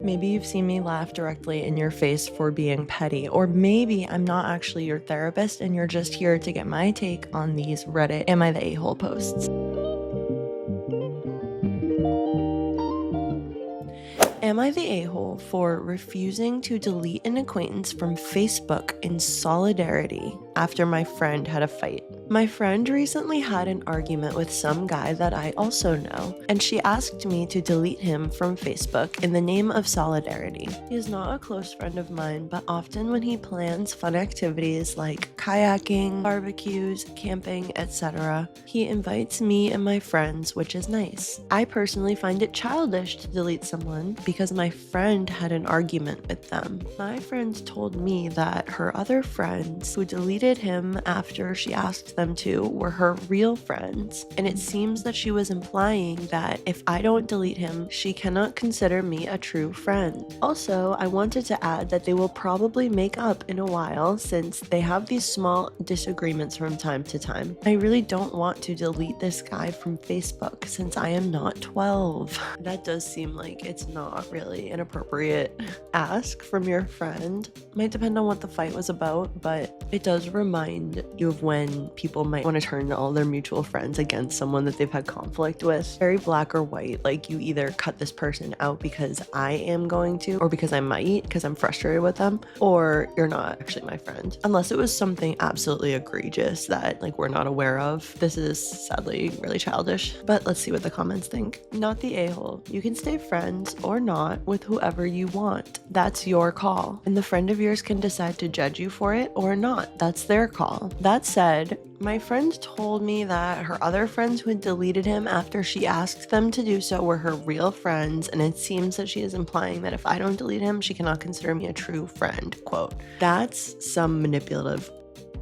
Maybe you've seen me laugh directly in your face for being petty, or maybe I'm not actually your therapist and you're just here to get my take on these Reddit Am I the A-hole posts. Am I the a-hole for refusing to delete an acquaintance from Facebook in solidarity after my friend had a fight? My friend recently had an argument with some guy that I also know, and she asked me to delete him from Facebook in the name of solidarity. He is not a close friend of mine, but often when he plans fun activities like kayaking, barbecues, camping, etc., he invites me and my friends, which is nice. I personally find it childish to delete someone because my friend had an argument with them. My friend told me that her other friends who deleted him after she asked them to were her real friends, and it seems that she was implying that if I don't delete him, she cannot consider me a true friend. Also, I wanted to add that they will probably make up in a while since they have these small disagreements from time to time. I really don't want to delete this guy from Facebook since I am not 12. That does seem like it's not really an appropriate ask from your friend. Might depend on what the fight was about, but it does remind you of when people might want to turn all their mutual friends against someone that they've had conflict with. Very black or white, like you either cut this person out because I am going to, or because I might, because I'm frustrated with them, or you're not actually my friend. Unless it was something absolutely egregious that like we're not aware of. This is sadly really childish, but let's see what the comments think. Not the a-hole. You can stay friends or not with whoever you want. That's your call. And the friend of yours can decide to judge you for it or not. That's their call. That said, my friend told me that her other friends who had deleted him after she asked them to do so were her real friends, and it seems that she is implying that if I don't delete him, she cannot consider me a true friend, quote. That's some manipulative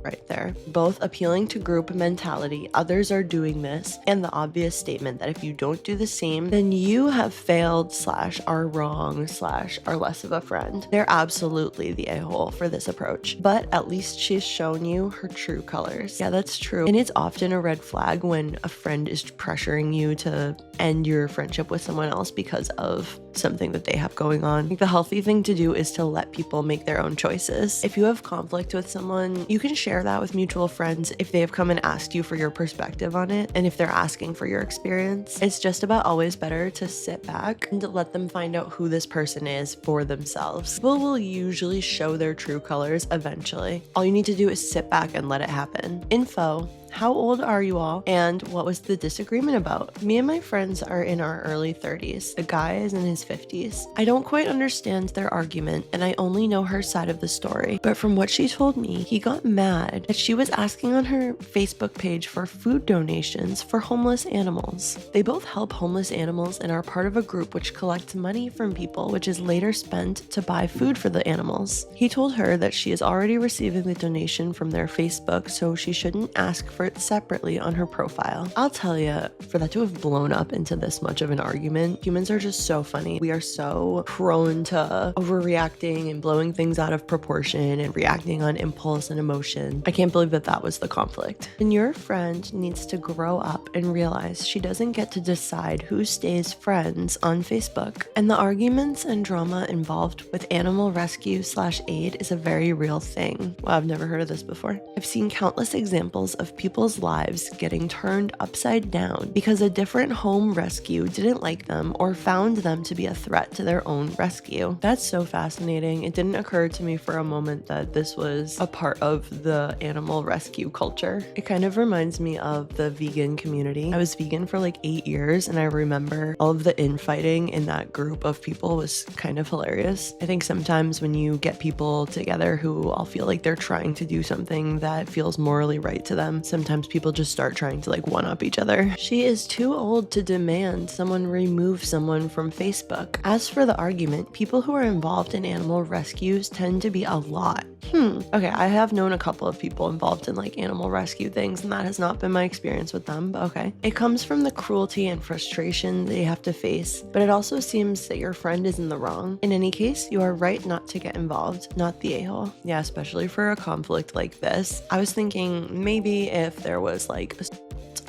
right there. Both appealing to group mentality, others are doing this, and the obvious statement that if you don't do the same, then you have failed / are wrong / are less of a friend. They're absolutely the a-hole for this approach, but at least she's shown you her true colors. Yeah, that's true. And it's often a red flag when a friend is pressuring you to end your friendship with someone else because of something that they have going on. I think the healthy thing to do is to let people make their own choices. If you have conflict with someone, you can share that with mutual friends if they have come and asked you for your perspective on it, and if they're asking for your experience. It's just about always better to sit back and to let them find out who this person is for themselves. People will usually show their true colors eventually. All you need to do is sit back and let it happen. Info: how old are you all, and what was the disagreement about? Me and my friends are in our early 30s. The guy is in his 50s. I don't quite understand their argument, and I only know her side of the story. But from what she told me, he got mad that she was asking on her Facebook page for food donations for homeless animals. They both help homeless animals and are part of a group which collects money from people, which is later spent to buy food for the animals. He told her that she is already receiving the donation from their Facebook, so she shouldn't ask for it separately on her profile. I'll tell you, for that to have blown up into this much of an argument, humans are just so funny. We are so prone to overreacting and blowing things out of proportion and reacting on impulse and emotion. I can't believe that that was the conflict. And your friend needs to grow up and realize she doesn't get to decide who stays friends on Facebook. And the arguments and drama involved with animal rescue / aid is a very real thing. Wow, I've never heard of this before. I've seen countless examples of people's lives getting turned upside down because a different home rescue didn't like them or found them to be a threat to their own rescue. That's so fascinating. It didn't occur to me for a moment that this was a part of the animal rescue culture. It kind of reminds me of the vegan community. I was vegan for like 8 years, and I remember all of the infighting in that group of people was kind of hilarious. I think sometimes when you get people together who all feel like they're trying to do something that feels morally right to them, sometimes people just start trying to like one-up each other. She is too old to demand someone remove someone from Facebook. As for the argument, people who are involved in animal rescues tend to be a lot. Okay, I have known a couple of people involved in like animal rescue things, and that has not been my experience with them, but okay. It comes from the cruelty and frustration they have to face, but it also seems that your friend is in the wrong. In any case, you are right not to get involved, not the a-hole. Yeah, especially for a conflict like this. I was thinking maybe if there was like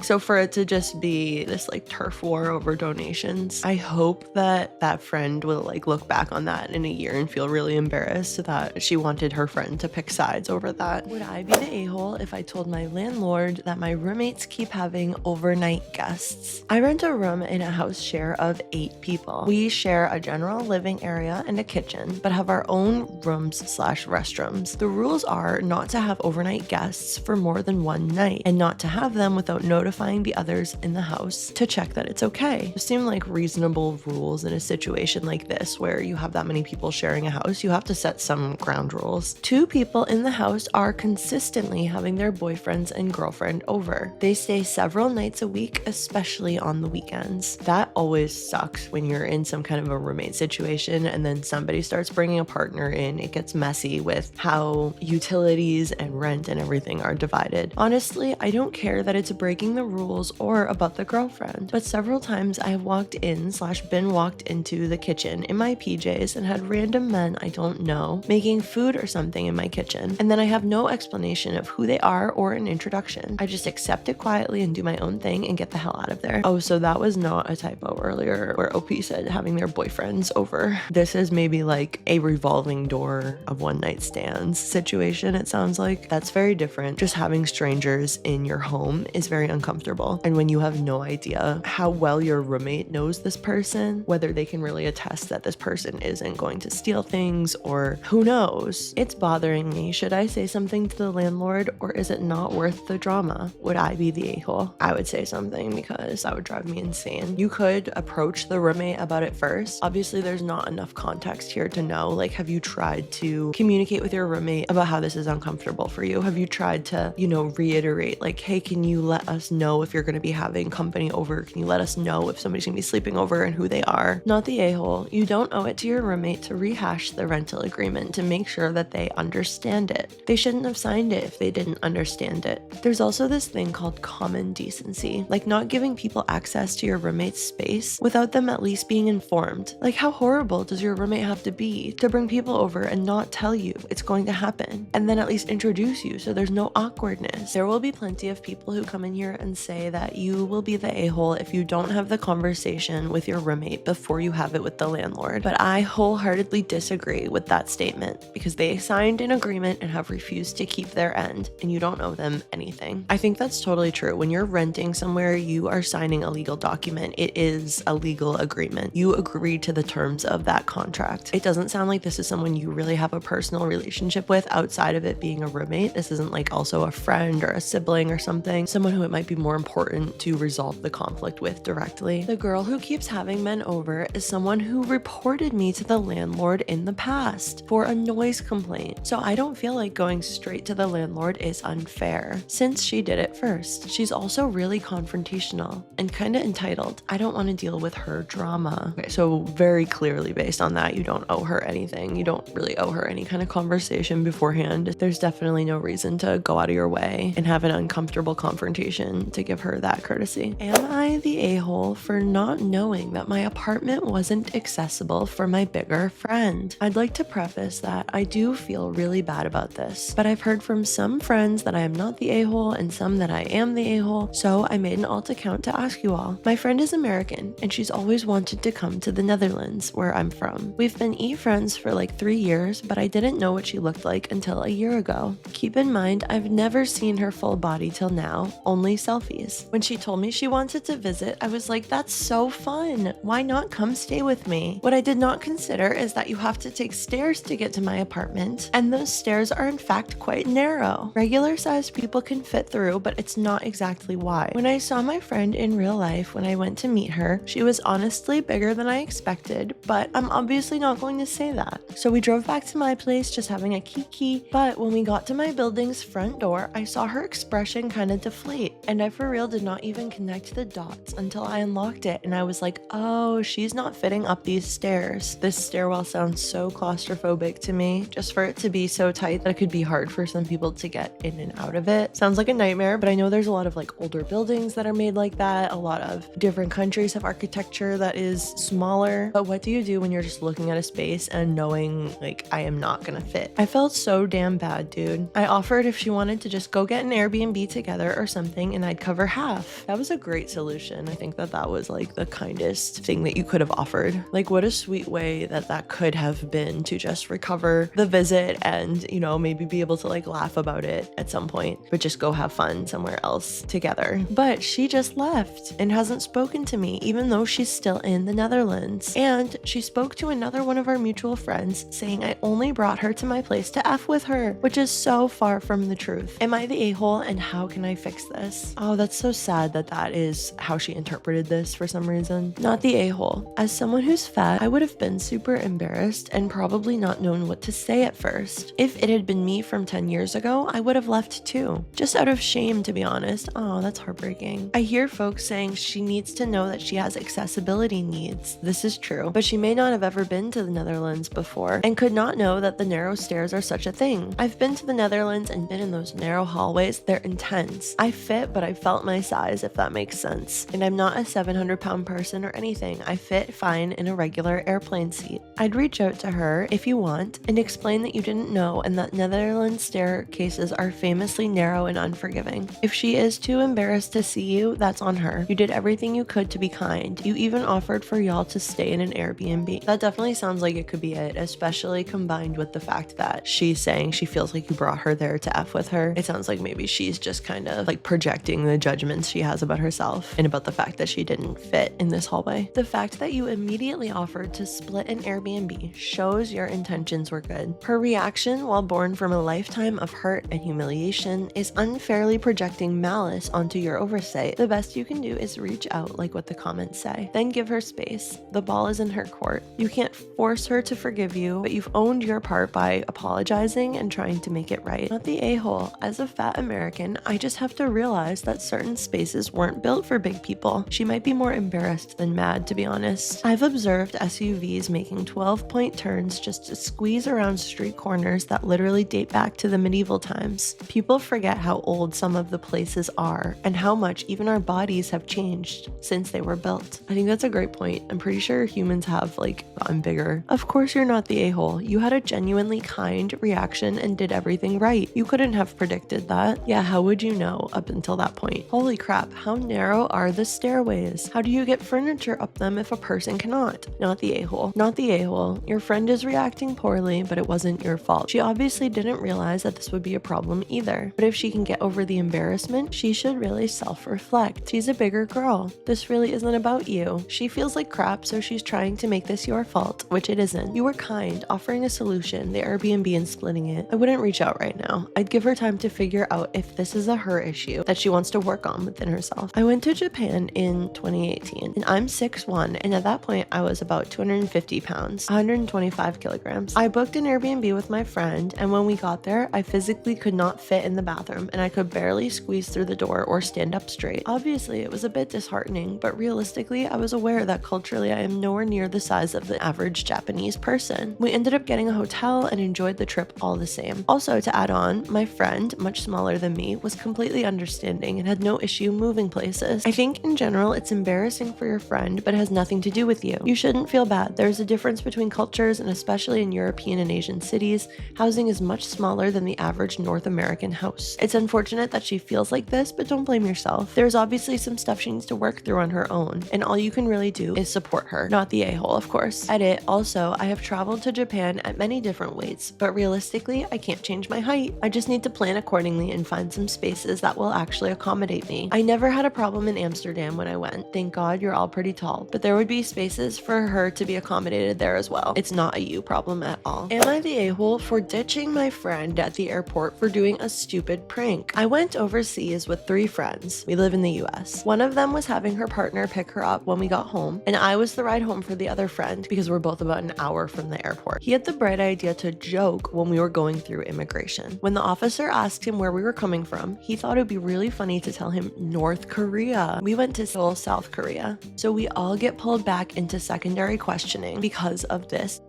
So for it to just be this like turf war over donations, I hope that that friend will like look back on that in a year and feel really embarrassed that she wanted her friend to pick sides over that. Would I be the a-hole if I told my landlord that my roommates keep having overnight guests? I rent a room in a house share of 8 people. We share a general living area and a kitchen, but have our own rooms/restrooms. The rules are not to have overnight guests for more than one night, and not to have them without notifying the others in the house to check that it's okay. Those seem like reasonable rules in a situation like this where you have that many people sharing a house. You have to set some ground rules. 2 people in the house are consistently having their boyfriends and girlfriend over. They stay several nights a week, especially on the weekends. That always sucks when you're in some kind of a roommate situation and then somebody starts bringing a partner in. It gets messy with how utilities and rent and everything are divided. Honestly, I don't care that it's breaking the rules or about the girlfriend, but several times I have walked in/been walked into the kitchen in my PJs and had random men I don't know making food or something in my kitchen, and then I have no explanation of who they are or an introduction. I just accept it quietly and do my own thing and get the hell out of there. Oh, so that was not a typo earlier where OP said having their boyfriends over. This is maybe like a revolving door of one night stands situation, it sounds like. That's very different. Just having strangers in your home is very uncomfortable. And when you have no idea how well your roommate knows this person, whether they can really attest that this person isn't going to steal things or who knows, it's bothering me. Should I say something to the landlord or is it not worth the drama? Would I be the a-hole? I would say something because that would drive me insane. You could approach the roommate about it first. Obviously, there's not enough context here to know, like, have you tried to communicate with your roommate about how this is uncomfortable for you? Have you tried to, reiterate, like, hey, can you let us know if you're going to be having company over? Can you let us know if somebody's going to be sleeping over and who they are? Not the a-hole. You don't owe it to your roommate to rehash the rental agreement to make sure that they understand it. They shouldn't have signed it if they didn't understand it. There's also this thing called common decency, like not giving people access to your roommate's space without them at least being informed. Like, how horrible does your roommate have to be to bring people over and not tell you it's going to happen, and then at least introduce you so there's no awkwardness? There will be plenty of people who come in here and say that you will be the a-hole if you don't have the conversation with your roommate before you have it with the landlord. But I wholeheartedly disagree with that statement because they signed an agreement and have refused to keep their end, and you don't owe them anything. I think that's totally true. When you're renting somewhere, you are signing a legal document. It is a legal agreement. You agree to the terms of that contract. It doesn't sound like this is someone you really have a personal relationship with outside of it being a roommate. This isn't like also a friend or a sibling or something, someone who it might be more important to resolve the conflict with directly. The girl who keeps having men over is someone who reported me to the landlord in the past for a noise complaint. So I don't feel like going straight to the landlord is unfair since she did it first. She's also really confrontational and kind of entitled. I don't want to deal with her drama. Okay, so very clearly based on that, you don't owe her anything. You don't really owe her any kind of conversation beforehand. There's definitely no reason to go out of your way and have an uncomfortable confrontation to give her that courtesy. Am I the a-hole for not knowing that my apartment wasn't accessible for my bigger friend? I'd like to preface that I do feel really bad about this, but I've heard from some friends that I am not the a-hole and some that I am the a-hole, so I made an alt account to ask you all. My friend is American and she's always wanted to come to the Netherlands, where I'm from. We've been friends for like 3 years, but I didn't know what she looked like until a year ago. Keep in mind, I've never seen her full body till now, only selfies. When she told me she wanted to visit, I was like, that's so fun. Why not come stay with me? What I did not consider is that you have to take stairs to get to my apartment, and those stairs are in fact quite narrow. Regular sized people can fit through, but it's not exactly wide. When I saw my friend in real life when I went to meet her, she was honestly bigger than I expected, but I'm obviously not going to say that. So we drove back to my place just having a kiki, but when we got to my building's front door, I saw her expression kind of deflate, and I for real did not even connect the dots until I unlocked it, and I was like, oh, she's not fitting up these stairs. This stairwell sounds so claustrophobic to me, just for it to be so tight that it could be hard for some people to get in and out of it. Sounds like a nightmare, but I know there's a lot of like older buildings that are made like that. A lot of different countries have architecture that is smaller, but what do you do when you're just looking at a space and knowing like I am not gonna fit? I felt so damn bad, dude. I offered if she wanted to just go get an Airbnb together or something and I'd cover half. That was a great solution. I think that was like the kindest thing that you could have offered. Like, what a sweet way that could have been to just recover the visit and, you know, maybe be able to like laugh about it at some point, but just go have fun somewhere else together. But she just left and hasn't spoken to me, even though she's still in the Netherlands. And she spoke to another one of our mutual friends saying I only brought her to my place to F with her, which is so far from the truth. Am I the a-hole, and how can I fix this? Oh, that's so sad that is how she interpreted this for some reason. Not the a-hole. As someone who's fat, I would have been super embarrassed and probably not known what to say at first. If it had been me from 10 years ago, I would have left too. Just out of shame, to be honest. Oh, that's heartbreaking. I hear folks saying she needs to know that she has accessibility needs. This is true, but she may not have ever been to the Netherlands before and could not know that the narrow stairs are such a thing. I've been to the Netherlands and been in those narrow hallways. They're intense. I fit, but I felt my size, if that makes sense. And I'm not a 700-pound person or anything. I fit fine in a regular airplane seat. I'd reach out to her, if you want, and explain that you didn't know and that Netherlands staircases are famously narrow and unforgiving. If she is too embarrassed to see you, that's on her. You did everything you could to be kind. You even offered for y'all to stay in an Airbnb. That definitely sounds like it could be it, especially combined with the fact that she's saying she feels like you brought her there to F with her. It sounds like maybe she's just kind of like projecting the judgments she has about herself and about the fact that she didn't fit in this hallway. The fact that you immediately offered to split an Airbnb shows your intentions were good. Her reaction, while born from a lifetime of hurt and humiliation, is unfairly projecting malice onto your oversight. The best you can do is reach out like what the comments say. Then give her space. The ball is in her court. You can't force her to forgive you, but you've owned your part by apologizing and trying to make it right. Not the a-hole. As a fat American, I just have to realize that certain spaces weren't built for big people. She might be more embarrassed than mad, to be honest. I've observed SUVs making 12-point turns just to squeeze around street corners that literally date back to the medieval times. People forget how old some of the places are and how much even our bodies have changed since they were built. I think that's a great point. I'm pretty sure humans have like gotten bigger. Of course you're not the a-hole. You had a genuinely kind reaction and did everything right. You couldn't have predicted that. Yeah, how would you know up until that point? Holy crap, how narrow are the stairways? How do you get furniture up them if a person cannot? Not the a-hole. Not the a-hole. Your friend is reacting poorly, but it wasn't your fault. She obviously didn't realize that this would be a problem either. But if she can get over the embarrassment, she should really self-reflect. She's a bigger girl. This really isn't about you. She feels like crap, so she's trying to make this your fault, which it isn't. You were kind, offering a solution, the Airbnb and splitting it. I wouldn't reach out right now. I'd give her time to figure out if this is a her issue that she wants to work on within herself. I went to Japan in 2018 and I'm 6'1", and at that point I was about 250 pounds, 125 kilograms. I booked an Airbnb with my friend, and when we got there, I physically could not fit in the bathroom and I could barely squeeze through the door or stand up straight. Obviously, it was a bit disheartening, but realistically, I was aware that culturally I am nowhere near the size of the average Japanese person. We ended up getting a hotel and enjoyed the trip all the same. Also, to add on, my friend, much smaller than me, was completely understanding and had no issue moving places. I think in general, it's embarrassing for your friend, but it has nothing to do with you. You shouldn't feel bad. There's a difference between cultures, and especially in European and Asian cities, housing is much smaller than the average North American house. It's unfortunate that she feels like this, but don't blame yourself. There's obviously some stuff she needs to work through on her own, and all you can really do is support her, not the a-hole, of course. Edit. Also, I have traveled to Japan at many different weights, but realistically, I can't change my height. I just need to plan accordingly and find some spaces that will actually accommodate me. I never had a problem in Amsterdam when I went. Thank God you're all pretty tall, but there would be spaces for her to be accommodated there as well. It's not a you problem at all. Am I the a-hole for ditching my friend at the airport for doing a stupid prank? I went overseas with 3 friends. We live in the US. One of them was having her partner pick her up when we got home, and I was the ride home for the other friend because we're both about an hour from the airport. He had the bright idea to joke when we were going through immigration. When the officer asked him where we were coming from, he thought it would be really funny to tell him North Korea. We went to Seoul, South Korea. So we all get pulled back into secondary questioning because of this.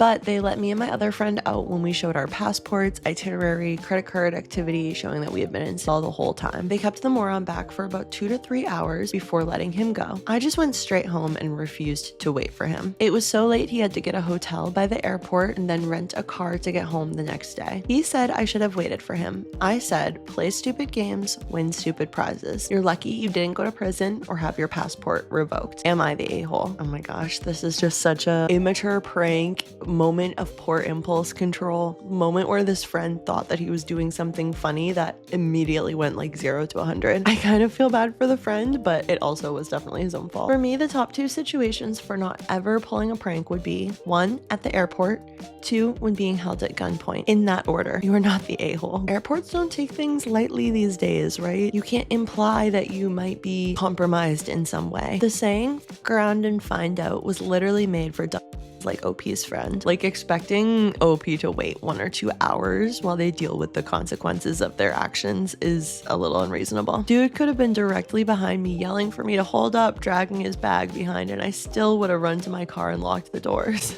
but they let me and my other friend out when we showed our passports, itinerary, credit card activity, showing that we had been in Seoul the whole time. They kept the moron back for about 2 to 3 hours before letting him go. I just went straight home and refused to wait for him. It was so late he had to get a hotel by the airport and then rent a car to get home the next day. He said I should have waited for him. I said, play stupid games, win stupid prizes. You're lucky you didn't go to prison or have your passport revoked. Am I the a-hole? Oh my gosh, this is just such a immature prank, moment of poor impulse control, moment where this friend thought that he was doing something funny that immediately went like 0 to 100. I kind of feel bad for the friend, but it also was definitely his own fault. For me, the top 2 situations for not ever pulling a prank would be 1, at the airport, 2, when being held at gunpoint. In that order. You are not the a-hole. Airports don't take things lightly these days, right? You can't imply that you might be compromised in some way. The saying, "Fuck around and find out," was literally made for like OP's friend. Like, expecting OP to wait 1 or 2 hours while they deal with the consequences of their actions is a little unreasonable. Dude could have been directly behind me yelling for me to hold up, dragging his bag behind, and I still would have run to my car and locked the doors.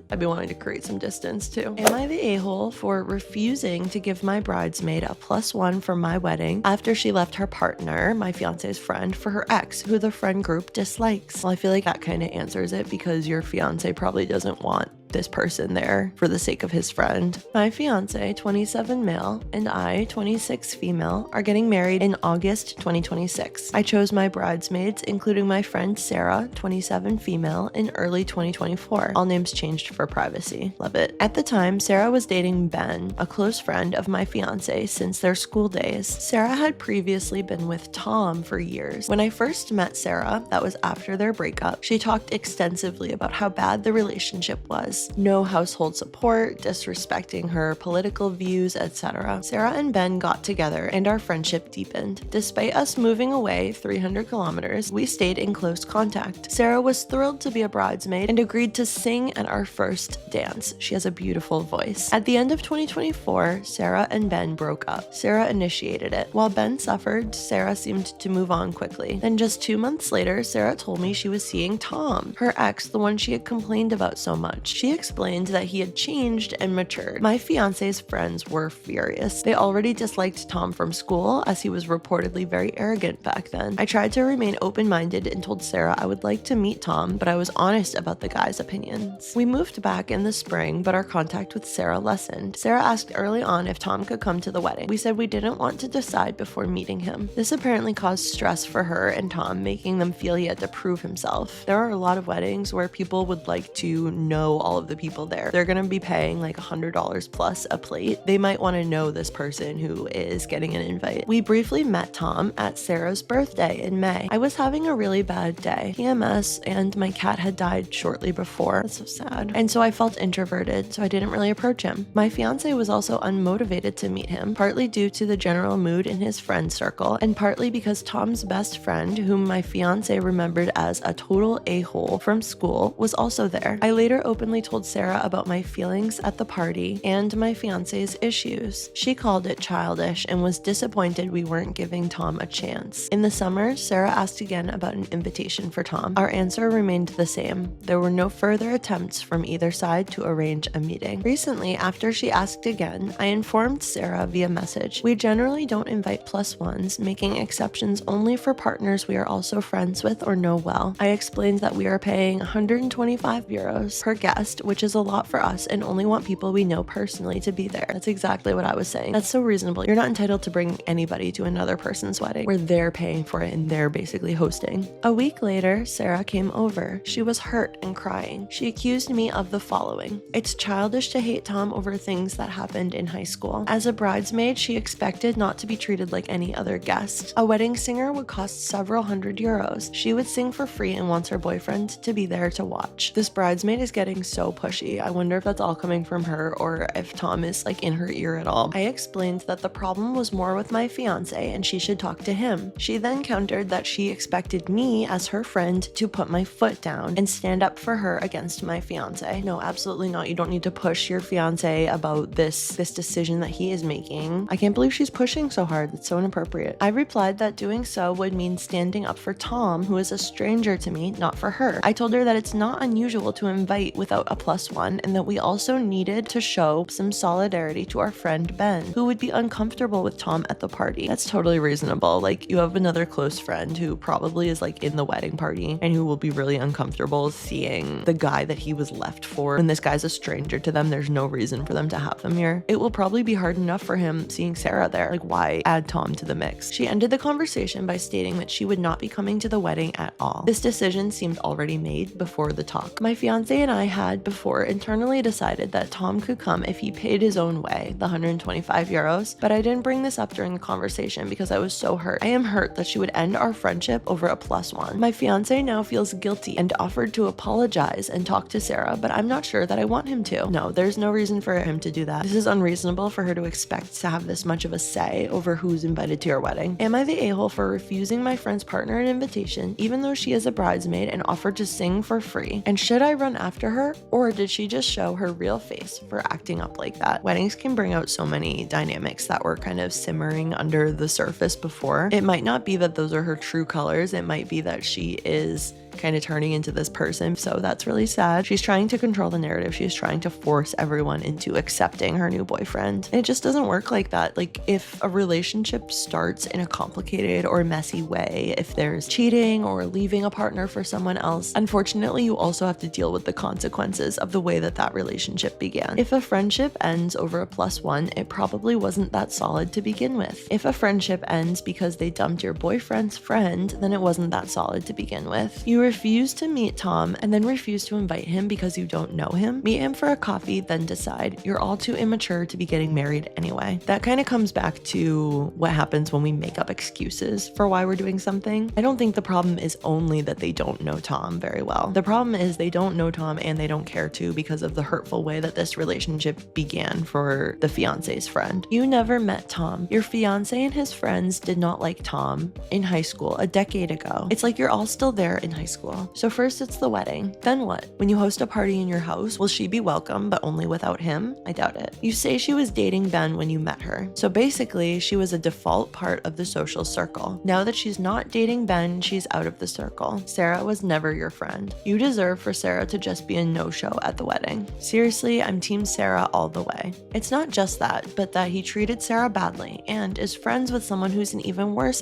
I'd be wanting to create some distance too. Am I the a-hole for refusing to give my bridesmaid a +1 for my wedding after she left her partner, my fiance's friend, for her ex, who the friend group dislikes? Well, I feel like that kind of answers it, because your fiance probably doesn't want this person there for the sake of his friend. My fiance, 27 male, and I, 26 female, are getting married in August 2026. I chose my bridesmaids, including my friend Sarah, 27 female, in early 2024. All names changed for privacy. Love it. At the time, Sarah was dating Ben, a close friend of my fiance since their school days. Sarah had previously been with Tom for years. When I first met Sarah, that was after their breakup, she talked extensively about how bad the relationship was. No household support, disrespecting her political views, etc. Sarah and Ben got together and our friendship deepened. Despite us moving away 300 kilometers, we stayed in close contact. Sarah was thrilled to be a bridesmaid and agreed to sing at our first dance. She has a beautiful voice. At the end of 2024, Sarah and Ben broke up. Sarah initiated it. While Ben suffered, Sarah seemed to move on quickly. Then just 2 months later, Sarah told me she was seeing Tom, her ex, the one she had complained about so much. She explained that he had changed and matured. My fiance's friends were furious. They already disliked Tom from school, as he was reportedly very arrogant back then. I tried to remain open-minded and told Sarah I would like to meet Tom, but I was honest about the guy's opinions. We moved back in the spring, but our contact with Sarah lessened. Sarah asked early on if Tom could come to the wedding. We said we didn't want to decide before meeting him. This apparently caused stress for her and Tom, making them feel he had to prove himself. There are a lot of weddings where people would like to know all of the people there. They're gonna be paying like $100 plus a plate. They might want to know this person who is getting an invite. We briefly met Tom at Sarah's birthday in May. I was having a really bad day, PMS, and my cat had died shortly before. That's so sad. And so I felt introverted, so I didn't really approach him. My fiance was also unmotivated to meet him, partly due to the general mood in his friend circle, and partly because Tom's best friend, whom my fiance remembered as a total a-hole from school, was also there. I later openly told Sarah about my feelings at the party and my fiance's issues. She called it childish and was disappointed we weren't giving Tom a chance. In the summer, Sarah asked again about an invitation for Tom. Our answer remained the same. There were no further attempts from either side to arrange a meeting. Recently, after she asked again, I informed Sarah via message. We generally don't invite +1s, making exceptions only for partners we are also friends with or know well. I explained that we are paying 125 euros per guest, which is a lot for us, and only want people we know personally to be there. That's exactly what I was saying. That's so reasonable. You're not entitled to bring anybody to another person's wedding where they're paying for it and they're basically hosting. A week later, Sarah came over. She was hurt and crying. She accused me of the following. It's childish to hate Tom over things that happened in high school. As a bridesmaid, she expected not to be treated like any other guest. A wedding singer would cost several €100s. She would sing for free and wants her boyfriend to be there to watch. This bridesmaid is getting so pushy. I wonder if that's all coming from her or if Tom is like in her ear at all. I explained that the problem was more with my fiance and she should talk to him. She then countered that she expected me as her friend to put my foot down and stand up for her against my fiance. No, absolutely not. You don't need to push your fiance about this decision that he is making. I can't believe she's pushing so hard. It's so inappropriate. I replied that doing so would mean standing up for Tom, who is a stranger to me, not for her. I told her that it's not unusual to invite without a +1 and that we also needed to show some solidarity to our friend Ben, who would be uncomfortable with Tom at the party. That's totally reasonable. Like, you have another close friend who probably is like in the wedding party and who will be really uncomfortable seeing the guy that he was left for. When this guy's a stranger to them, there's no reason for them to have them here. It will probably be hard enough for him seeing Sarah there. Like, why add Tom to the mix? She ended the conversation by stating that she would not be coming to the wedding at all. This decision seemed already made before the talk. My fiance and I had before internally decided that Tom could come if he paid his own way, the 125 euros, but I didn't bring this up during the conversation because I was so hurt. I am hurt that she would end our friendship over a +1. My fiance now feels guilty and offered to apologize and talk to Sarah, but I'm not sure that I want him to. No, there's no reason for him to do that. This is unreasonable for her to expect to have this much of a say over who's invited to your wedding. Am I the a-hole for refusing my friend's partner an invitation, even though she is a bridesmaid and offered to sing for free? And should I run after her, or did she just show her real face for acting up like that? Weddings can bring out so many dynamics that were kind of simmering under the surface before. It might not be that those are her true colors. It might be that she is kind of turning into this person. So that's really sad. She's trying to control the narrative. She's trying to force everyone into accepting her new boyfriend. And it just doesn't work like that. Like, if a relationship starts in a complicated or messy way, if there's cheating or leaving a partner for someone else, unfortunately, you also have to deal with the consequences of the way that that relationship began. If a friendship ends over a +1, it probably wasn't that solid to begin with. If a friendship ends because they dumped your boyfriend's friend, then it wasn't that solid to begin with. You refuse to meet Tom and then refuse to invite him because you don't know him. Meet him for a coffee, then decide. You're all too immature to be getting married anyway. That kind of comes back to what happens when we make up excuses for why we're doing something. I don't think the problem is only that they don't know Tom very well. The problem is they don't know Tom and they don't care to because of the hurtful way that this relationship began for the fiance's friend. You never met Tom. Your fiance and his friends did not like Tom in high school a decade ago. It's like you're all still there in high school. So first it's the wedding. Then what? When you host a party in your house, will she be welcome but only without him? I doubt it. You say she was dating Ben when you met her. So basically, she was a default part of the social circle. Now that she's not dating Ben, she's out of the circle. Sarah was never your friend. You deserve for Sarah to just be a no-show at the wedding. Seriously, I'm team Sarah all the way. It's not just that, but that he treated Sarah badly and is friends with someone who's an even worse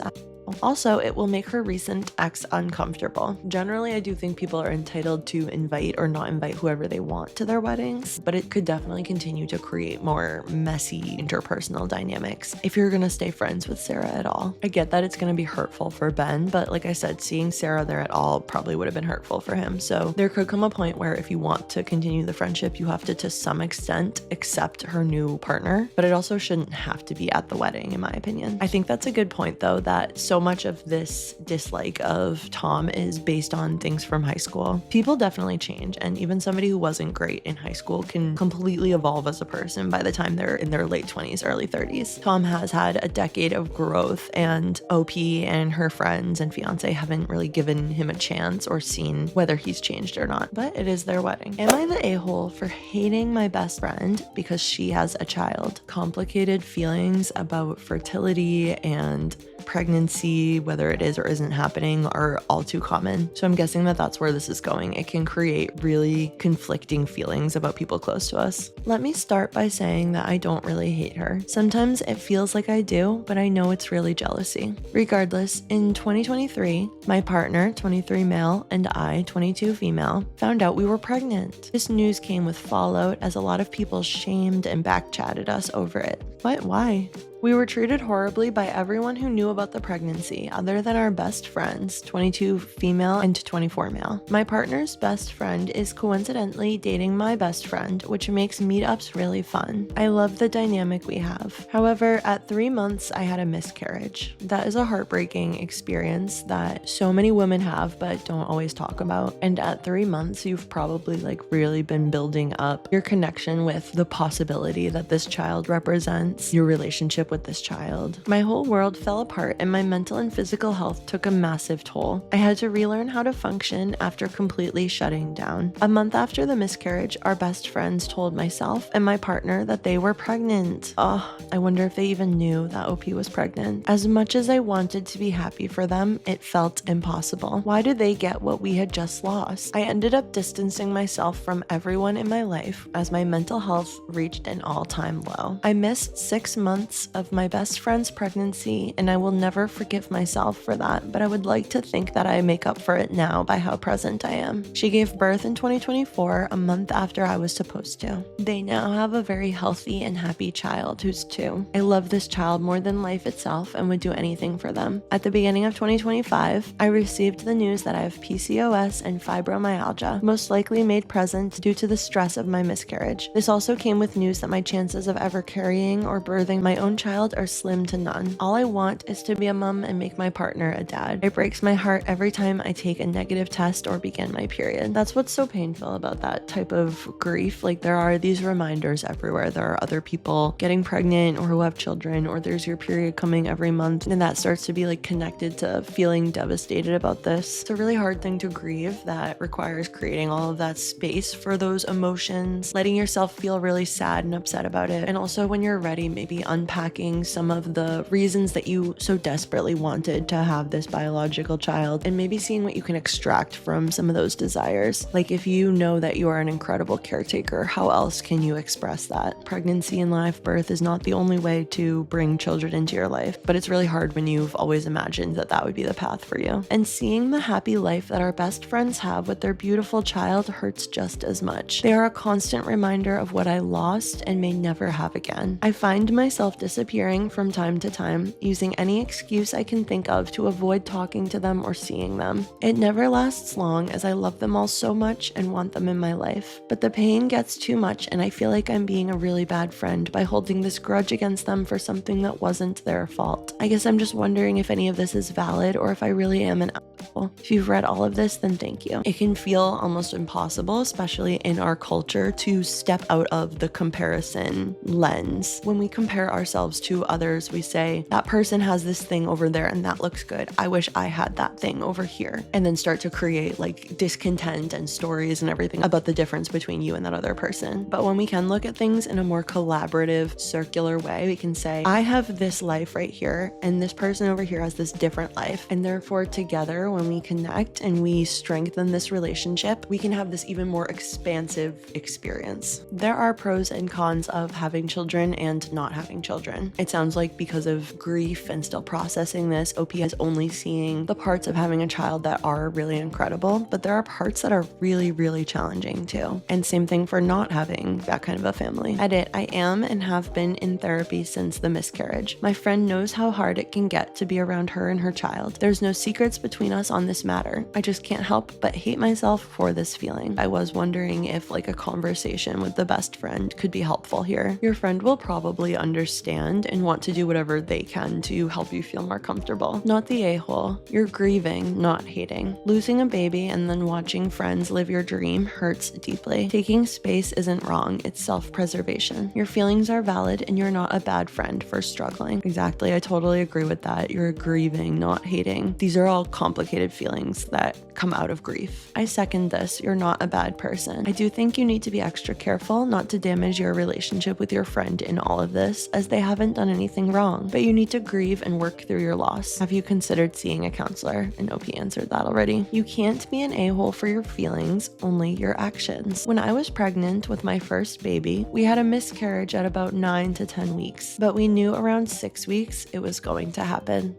Also, it will make her recent ex uncomfortable. Generally, I do think people are entitled to invite or not invite whoever they want to their weddings, but it could definitely continue to create more messy interpersonal dynamics if you're gonna stay friends with Sarah at all. I get that it's gonna be hurtful for Ben, but like I said, seeing Sarah there at all probably would have been hurtful for him. So there could come a point where if you want to continue the friendship, you have to some extent accept her new partner, but it also shouldn't have to be at the wedding, in my opinion. I think that's a good point though, that so much of this dislike of Tom is based on things from high school. People definitely change, and even somebody who wasn't great in high school can completely evolve as a person by the time they're in their late 20s, early 30s. Tom has had a decade of growth, and OP and her friends and fiance haven't really given him a chance or seen whether he's changed or not, but it is their wedding. Am I the a-hole for hating my best friend because she has a child? Complicated feelings about fertility and pregnancy, whether it is or isn't happening, are all too common. So I'm guessing that that's where this is going. It can create really conflicting feelings about people close to us. Let me start by saying that I don't really hate her. Sometimes it feels like I do, but I know it's really jealousy. Regardless, in 2023, my partner, 23 male, and I, 22 female, found out we were pregnant. This news came with fallout as a lot of people shamed and backchatted us over it. But why? We were treated horribly by everyone who knew about the pregnancy, other than our best friends, 22 female and 24 male. My partner's best friend is coincidentally dating my best friend, which makes meetups really fun. I love the dynamic we have. However, at 3 months, I had a miscarriage. That is a heartbreaking experience that so many women have, but don't always talk about. And at 3 months, you've probably really been building up your connection with the possibility that this child represents, your relationship with this child. My whole world fell apart and my mental and physical health took a massive toll. I had to relearn how to function after completely shutting down. A month after the miscarriage, our best friends told myself and my partner that they were pregnant. I wonder if they even knew that OP was pregnant. As much as I wanted to be happy for them, it felt impossible. Why did they get what we had just lost? I ended up distancing myself from everyone in my life as my mental health reached an all-time low. I missed 6 months of my best friend's pregnancy and I will never forgive myself for that, but I would like to think that I make up for it now by how present I am. She gave birth in 2024, a month after I was supposed to. They now have a very healthy and happy child who's 2. I love this child more than life itself and would do anything for them. At the beginning of 2025, I received the news that I have PCOS and fibromyalgia, most likely made present due to the stress of my miscarriage. This also came with news that my chances of ever carrying or birthing my own child are slim to none. All I want is to be a mom and make my partner a dad. It breaks my heart every time I take a negative test or begin my period. That's what's so painful about that type of grief. Like, there are these reminders everywhere. There are other people getting pregnant or who have children, or there's your period coming every month, and that starts to be like connected to feeling devastated about this. It's a really hard thing to grieve that requires creating all of that space for those emotions, letting yourself feel really sad and upset about it, and also when you're ready, maybe unpacking some of the reasons that you so desperately wanted to have this biological child, and maybe seeing what you can extract from some of those desires. Like, if you know that you are an incredible caretaker, how else can you express that? Pregnancy and live birth is not the only way to bring children into your life, but it's really hard when you've always imagined that that would be the path for you. And seeing the happy life that our best friends have with their beautiful child hurts just as much. They are a constant reminder of what I lost and may never have again. I find myself disappearing from time to time, using any excuse I can think of to avoid talking to them or seeing them. It never lasts long as I love them all so much and want them in my life, but the pain gets too much and I feel like I'm being a really bad friend by holding this grudge against them for something that wasn't their fault. I guess I'm just wondering if any of this is valid or if I really am an asshole. If you've read all of this, then thank you. It can feel almost impossible, especially in our culture, to step out of the comparison lens. When we compare ourselves to others, we say, that person has this thing over there and that looks good. I wish I had that thing over here. And then start to create like discontent and stories and everything about the difference between you and that other person. But when we can look at things in a more collaborative, circular way, we can say, I have this life right here and this person over here has this different life. And therefore together, when we connect and we strengthen this relationship, we can have this even more expansive experience. There are pros and cons of having children and not having children. It sounds like because of grief and still processing this, OP is only seeing the parts of having a child that are really incredible, but there are parts that are really, really challenging too. And same thing for not having that kind of a family. I am and have been in therapy since the miscarriage. My friend knows how hard it can get to be around her and her child. There's no secrets between us on this matter. I just can't help but hate myself for this feeling. I was wondering if like a conversation with the best friend could be helpful here. Your friend will probably understand and want to do whatever they can to help you feel more comfortable. Not the a-hole. You're grieving, not hating. Losing a baby and then watching friends live your dream hurts deeply. Taking space isn't wrong, it's self-preservation. Your feelings are valid and you're not a bad friend for struggling. Exactly, I totally agree with that. You're grieving, not hating. These are all complicated feelings that come out of grief. I second this. You're not a bad person. I do think you need to be extra careful not to damage your relationship with your friend in all of this, as they haven't done anything wrong, but you need to grieve and work through your loss. Have you considered seeing a counselor? And OP answered that already. You can't be an a-hole for your feelings, only your actions. When I was pregnant with my first baby, we had a miscarriage at about 9 to 10 weeks, but we knew around 6 weeks it was going to happen.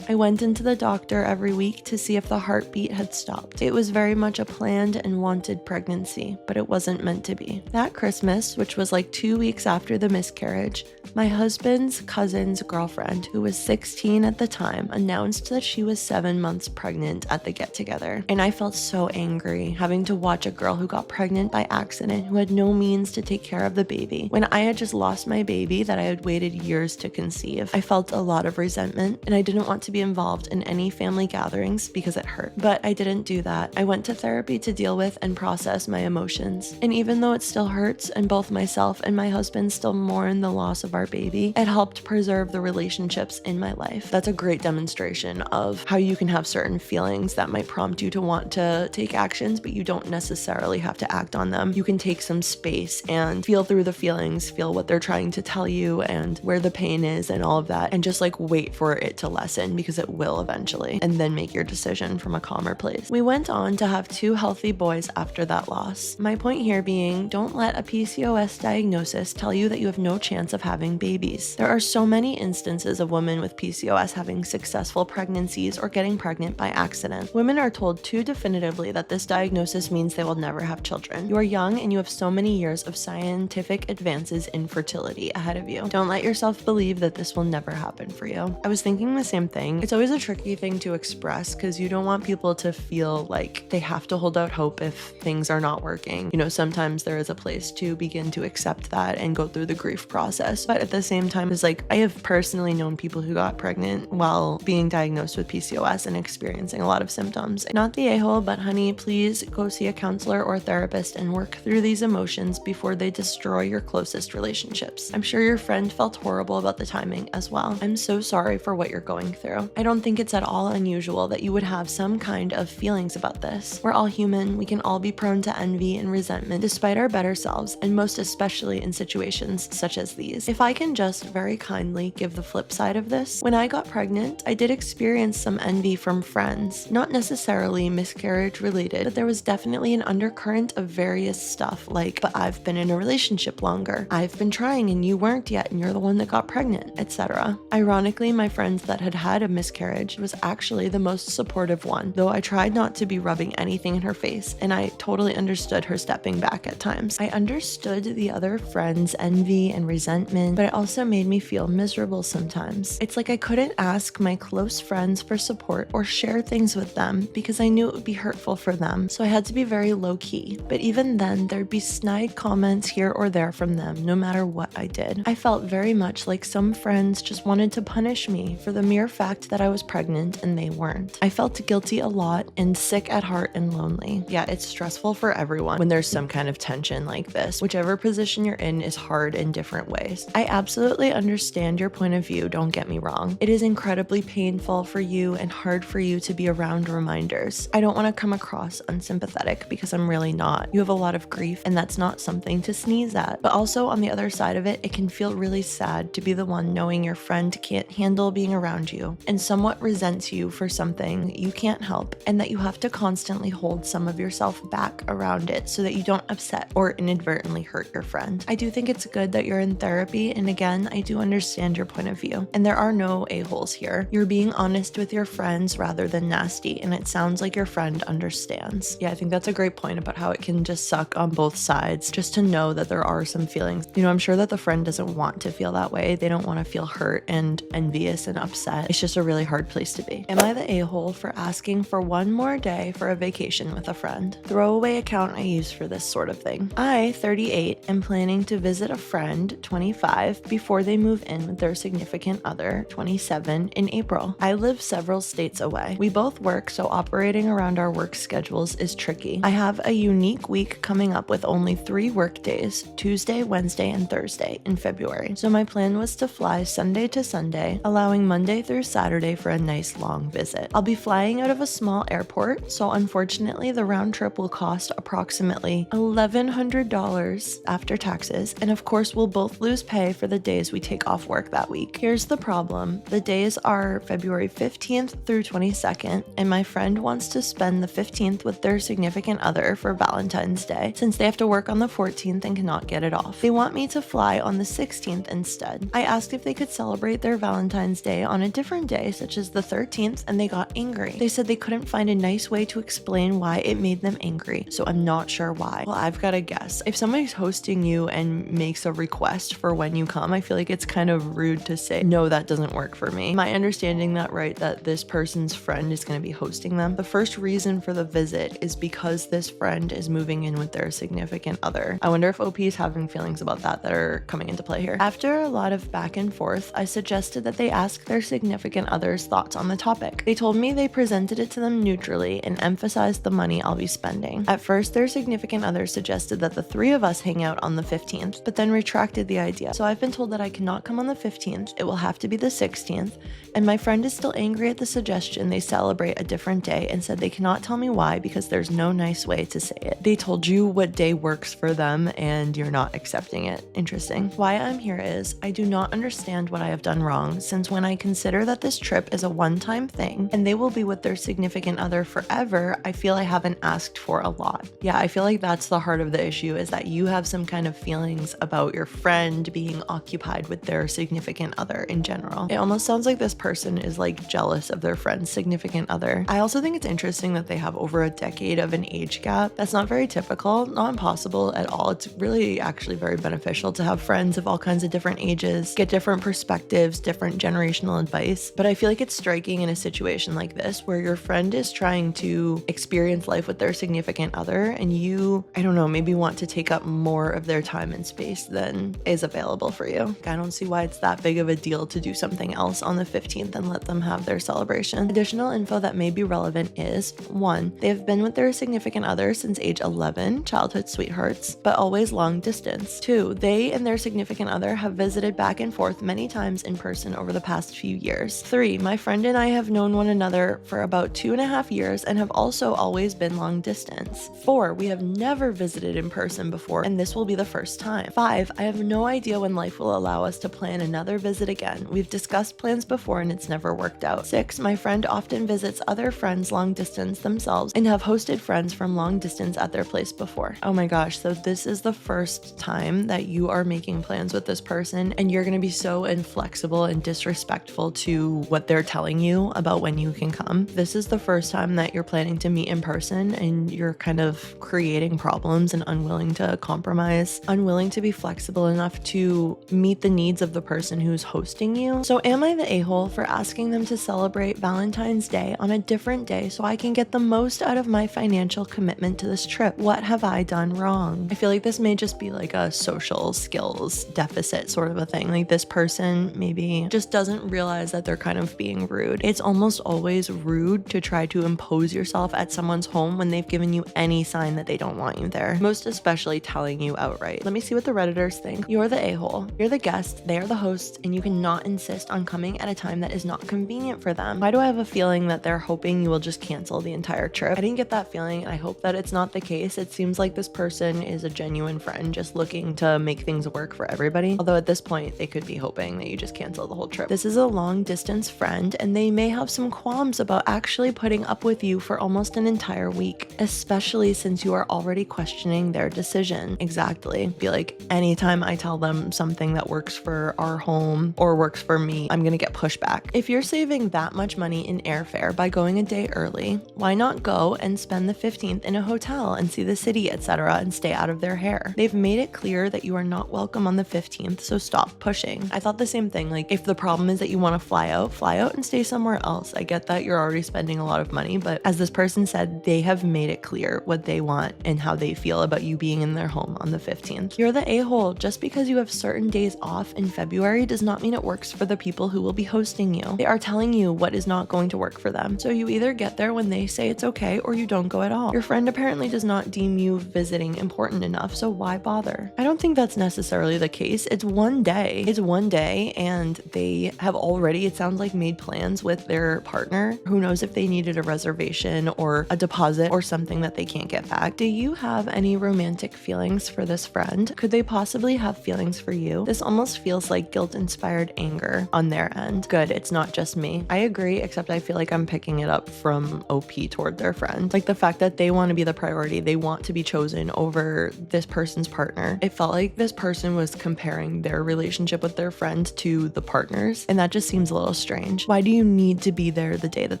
I went into the doctor every week to see if the heartbeat had stopped. It was very much a planned and wanted pregnancy, but it wasn't meant to be. That Christmas, which was like 2 weeks after the miscarriage, my husband's cousin's girlfriend, who was 16 at the time, announced that she was 7 months pregnant at the get-together. And I felt so angry having to watch a girl who got pregnant by accident who had no means to take care of the baby when I had just lost my baby that I had waited years to conceive. I felt a lot of resentment and I didn't want to be involved in any family gatherings because it hurt. But I didn't do that. I went to therapy to deal with and process my emotions. And even though it still hurts and both myself and my husband still mourn the loss of our baby, it helped preserve the relationships in my life. That's a great demonstration of how you can have certain feelings that might prompt you to want to take actions, but you don't necessarily have to act on them. You can take some space and feel through the feelings, feel what they're trying to tell you and where the pain is and all of that, and just like wait for it to lessen, because it will eventually, and then make your decision from a calmer place. We went on to have 2 healthy boys after that loss. My point here being, don't let a PCOS diagnosis tell you that you have no chance of having babies. There are so many instances of women with PCOS having successful pregnancies or getting pregnant by accident. Women are told too definitively that this diagnosis means they will never have children. You are young and you have so many years of scientific advances in fertility ahead of you. Don't let yourself believe that this will never happen for you. I was thinking the same thing. It's always a tricky thing to express because you don't want people to feel like they have to hold out hope if things are not working. You know, sometimes there is a place to begin to accept that and go through the grief process. But at the same time, it's like I have personally known people who got pregnant while being diagnosed with PCOS and experiencing a lot of symptoms. Not the a-hole, but honey, please go see a counselor or therapist and work through these emotions before they destroy your closest relationships. I'm sure your friend felt horrible about the timing as well. I'm so sorry for what you're going through. I don't think it's at all unusual that you would have some kind of feelings about this. We're all human. We can all be prone to envy and resentment despite our better selves, and most especially in situations such as these. If I can just very kindly give the flip side of this, when I got pregnant, I did experience some envy from friends, not necessarily miscarriage related, but there was definitely an undercurrent of various stuff like, but I've been in a relationship longer, I've been trying and you weren't yet and you're the one that got pregnant, etc. Ironically, my friends that had had a miscarriage was actually the most supportive one, though I tried not to be rubbing anything in her face, and I totally understood her stepping back at times. I understood the other friends' envy and resentment, but it also made me feel miserable sometimes. It's like I couldn't ask my close friends for support or share things with them because I knew it would be hurtful for them, so I had to be very low-key. But even then, there'd be snide comments here or there from them, no matter what I did. I felt very much like some friends just wanted to punish me for the mere fact that I was pregnant and they weren't. I felt guilty a lot and sick at heart and lonely. Yeah, it's stressful for everyone when there's some kind of tension like this. Whichever position you're in is hard in different ways. I absolutely understand your point of view, don't get me wrong. It is incredibly painful for you and hard for you to be around reminders. I don't want to come across unsympathetic because I'm really not. You have a lot of grief and that's not something to sneeze at. But also on the other side of it, it can feel really sad to be the one knowing your friend can't handle being around you and somewhat resents you for something you can't help, and that you have to constantly hold some of yourself back around it so that you don't upset or inadvertently hurt your friend. I do think it's good that you're in therapy, and again, I do understand your point of view, and there are no a-holes here. You're being honest with your friends rather than nasty, and it sounds like your friend understands. Yeah, I think that's a great point about how it can just suck on both sides, just to know that there are some feelings. You know, I'm sure that the friend doesn't want to feel that way. They don't want to feel hurt and envious and upset. It's just a really hard place to be. Am I the a-hole for asking for one more day for a vacation with a friend? Throwaway account I use for this sort of thing. I, 38, am planning to visit a friend, 25, before they move in with their significant other, 27, in April. I live several states away. We both work, so operating around our work schedules is tricky. I have a unique week coming up with only 3 work days, Tuesday, Wednesday, and Thursday in February. So my plan was to fly Sunday to Sunday, allowing Monday through Saturday for a nice long visit. I'll be flying out of a small airport, so unfortunately the round trip will cost approximately $1,100 after taxes, and of course we'll both lose pay for the days we take off work that week. Here's the problem. The days are February 15th through 22nd, and my friend wants to spend the 15th with their significant other for Valentine's Day, since they have to work on the 14th and cannot get it off. They want me to fly on the 16th instead. I asked if they could celebrate their Valentine's Day on a different day, such as the 13th, and they got angry. They said they couldn't find a nice way to explain why it made them angry, so I'm not sure why. Well, I've got to guess. If somebody's hosting you and makes a request for when you come, I feel like it's kind of rude to say, no, that doesn't work for me. Am I understanding that right, that this person's friend is going to be hosting them? The first reason for the visit is because this friend is moving in with their significant other. I wonder if OP is having feelings about that are coming into play here. After a lot of back and forth, I suggested that they ask their significant significant other's thoughts on the topic. They told me they presented it to them neutrally and emphasized the money I'll be spending. At first, their significant other suggested that the three of us hang out on the 15th, but then retracted the idea. So I've been told that I cannot come on the 15th, it will have to be the 16th, and my friend is still angry at the suggestion they celebrate a different day and said they cannot tell me why because there's no nice way to say it. They told you what day works for them and you're not accepting it. Interesting. Why I'm here is I do not understand what I have done wrong, since when I consider that this trip is a one-time thing and they will be with their significant other forever, I feel I haven't asked for a lot. Yeah, I feel like that's the heart of the issue, is that you have some kind of feelings about your friend being occupied with their significant other in general. It almost sounds like this person is like jealous of their friend's significant other. I also think it's interesting that they have over a decade of an age gap. That's not very typical, not impossible at all. It's really actually very beneficial to have friends of all kinds of different ages, get different perspectives, different generational advice. But I feel like it's striking in a situation like this where your friend is trying to experience life with their significant other and you, I don't know, maybe want to take up more of their time and space than is available for you. I don't see why it's that big of a deal to do something else on the 15th and let them have their celebration. Additional info that may be relevant is 1. They have been with their significant other since age 11, childhood sweethearts, but always long distance. 2. They and their significant other have visited back and forth many times in person over the past few years. 3. My friend and I have known one another for about 2.5 years and have also always been long distance. 4. We have never visited in person before and this will be the first time. 5. I have no idea when life will allow us to plan another visit again. We've discussed plans before and it's never worked out. 6. My friend often visits other friends long distance themselves and have hosted friends from long distance at their place before. Oh my gosh, so this is the first time that you are making plans with this person and you're gonna be so inflexible and disrespectful to what they're telling you about when you can come. This is the first time that you're planning to meet in person and you're kind of creating problems and unwilling to compromise, unwilling to be flexible enough to meet the needs of the person who's hosting you. So am I the a-hole for asking them to celebrate Valentine's Day on a different day so I can get the most out of my financial commitment to this trip? What have I done wrong? I feel like this may just be like a social skills deficit sort of a thing. Like this person maybe just doesn't realize that they're kind of being rude. It's almost always rude to try to impose yourself at someone's home when they've given you any sign that they don't want you there. Most especially telling you outright. Let me see what the Redditors think. You're the a-hole. You're the guest, they are the hosts, and you cannot insist on coming at a time that is not convenient for them. Why do I have a feeling that they're hoping you will just cancel the entire trip? I didn't get that feeling, and I hope that it's not the case. It seems like this person is a genuine friend just looking to make things work for everybody. Although at this point, they could be hoping that you just cancel the whole trip. This is a long distance friend, and they may have some qualms about actually putting up with you for almost an entire week, especially since you are already questioning their decision. Exactly. Be like, anytime I tell them something that works for our home or works for me, I'm gonna get pushback. If you're saving that much money in airfare by going a day early, why not go and spend the 15th in a hotel and see the city, etc., and stay out of their hair? They've made it clear that you are not welcome on the 15th, so stop pushing. I thought the same thing. Like, if the problem is that you want to fly out and stay somewhere else. I get that you're already spending a lot of money, but as this person said, they have made it clear what they want and how they feel about you being in their home on the 15th. You're the a-hole. Just because you have certain days off in February does not mean it works for the people who will be hosting you. They are telling you what is not going to work for them. So you either get there when they say it's okay or you don't go at all. Your friend apparently does not deem you visiting important enough, so why bother? I don't think that's necessarily the case. It's one day. It's one day and they have already, it sounds like, made plans with their partner. Who knows if they needed a reservation or a deposit or something that they can't get back. Do you have any romantic feelings for this friend? Could they possibly have feelings for you? This almost feels like guilt-inspired anger on their end. Good, it's not just me. I agree, except I feel like I'm picking it up from OP toward their friend. Like the fact that they want to be the priority, they want to be chosen over this person's partner. It felt like this person was comparing their relationship with their friend to the partners, and that just seems a little strange. Why do you need to be there the day that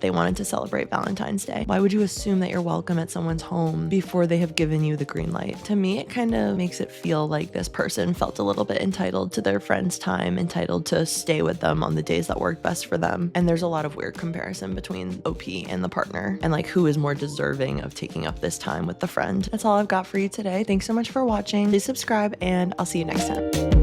they wanted to celebrate Valentine's Day? Why would you assume that you're welcome at someone's home before they have given you the green light? To me, it kind of makes it feel like this person felt a little bit entitled to their friend's time, entitled to stay with them on the days that work best for them. And there's a lot of weird comparison between OP and the partner, and like who is more deserving of taking up this time with the friend. That's all I've got for you today. Thanks so much for watching. Please subscribe, and I'll see you next time.